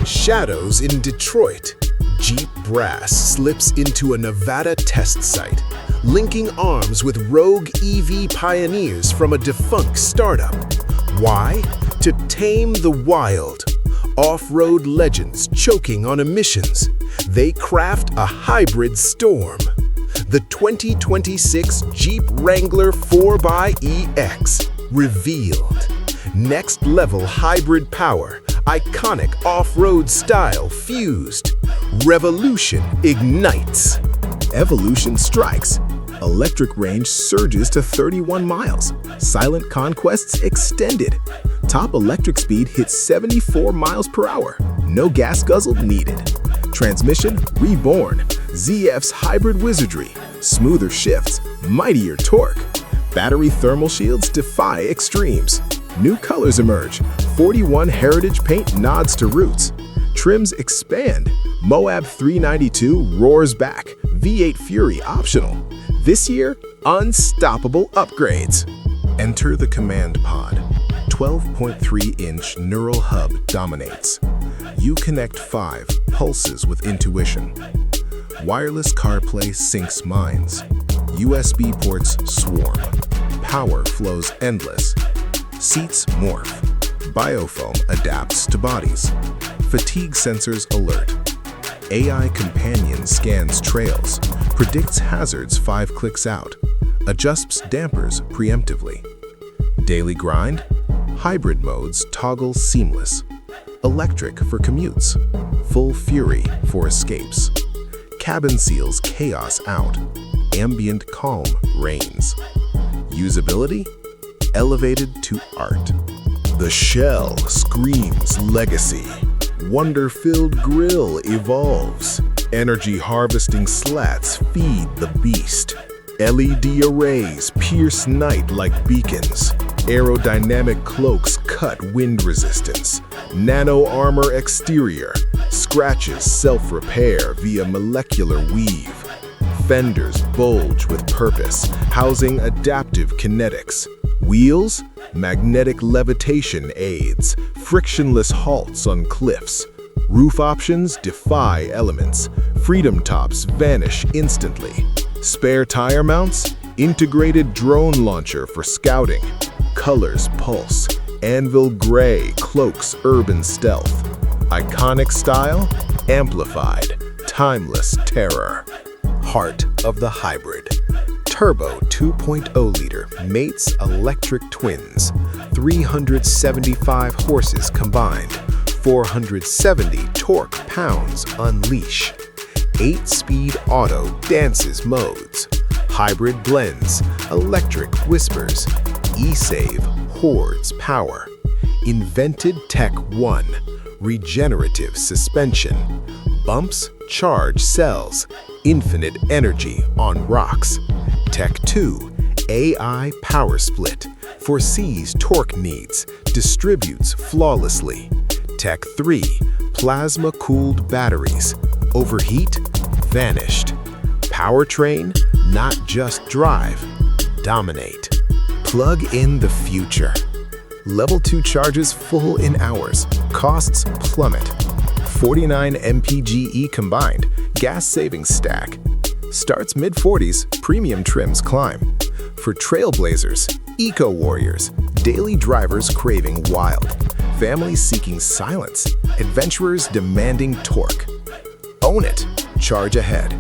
Shadows in Detroit. Jeep Brass slips into a Nevada test site, linking arms with rogue EV pioneers from a defunct startup. Why? To tame the wild. Off-road legends choking on emissions. They craft a hybrid storm. The 2026 Jeep Wrangler 4xe revealed. Next-level hybrid power, iconic off-road style fused. Revolution ignites. Evolution strikes. Electric range surges to 31 miles. Silent conquests extended. Top electric speed hits 74 miles per hour. No gas guzzle needed. Transmission reborn. ZF's hybrid wizardry. Smoother shifts, mightier torque. Battery thermal shields defy extremes. New colors emerge. 41 heritage paint nods to roots. Trims expand. Moab 392 roars back. V8 Fury optional. This year, unstoppable upgrades. Enter the command pod. 12.3-inch neural hub dominates. Uconnect 5 pulses with intuition. Wireless CarPlay syncs minds. USB ports swarm. Power flows endless. Seats morph. Biofoam adapts to bodies. Fatigue sensors alert. AI companion scans trails. Predicts hazards 5 clicks out. Adjusts dampers preemptively. Daily grind? Hybrid modes toggle seamless. Electric for commutes. Full fury for escapes. Cabin seals chaos out. Ambient calm reigns. Usability? Elevated to art. The shell screams legacy. Wonder-filled grille evolves. Energy harvesting slats feed the beast. LED arrays pierce night like beacons. Aerodynamic cloaks cut wind resistance. Nano-armor exterior. Scratches self-repair via molecular weave. Fenders bulge with purpose, housing adaptive kinetics. Wheels? Magnetic levitation aids. Frictionless halts on cliffs. Roof options defy elements. Freedom tops vanish instantly. Spare tire mounts? Integrated drone launcher for scouting. Colors pulse. Anvil gray cloaks urban stealth. Iconic style? Amplified. Timeless terror. Heart of the hybrid. Turbo 2.0 liter mates electric twins. 375 horses combined. 470 torque pounds unleash. 8-speed auto dances modes. Hybrid blends, electric whispers. E-Save hoards power. Invented Tech 1, regenerative suspension. Bumps charge cells, infinite energy on rocks. Tech 2, AI power split, foresees torque needs, distributes flawlessly. Tech 3, plasma-cooled batteries, overheat, vanished. Powertrain, not just drive, dominate. Plug in the future. Level 2 charges full in hours, costs plummet. 49 MPGe combined, gas savings stack. Starts mid-40s, premium trims climb. For trailblazers, eco-warriors, daily drivers craving wild, families seeking silence, adventurers demanding torque. Own it, charge ahead.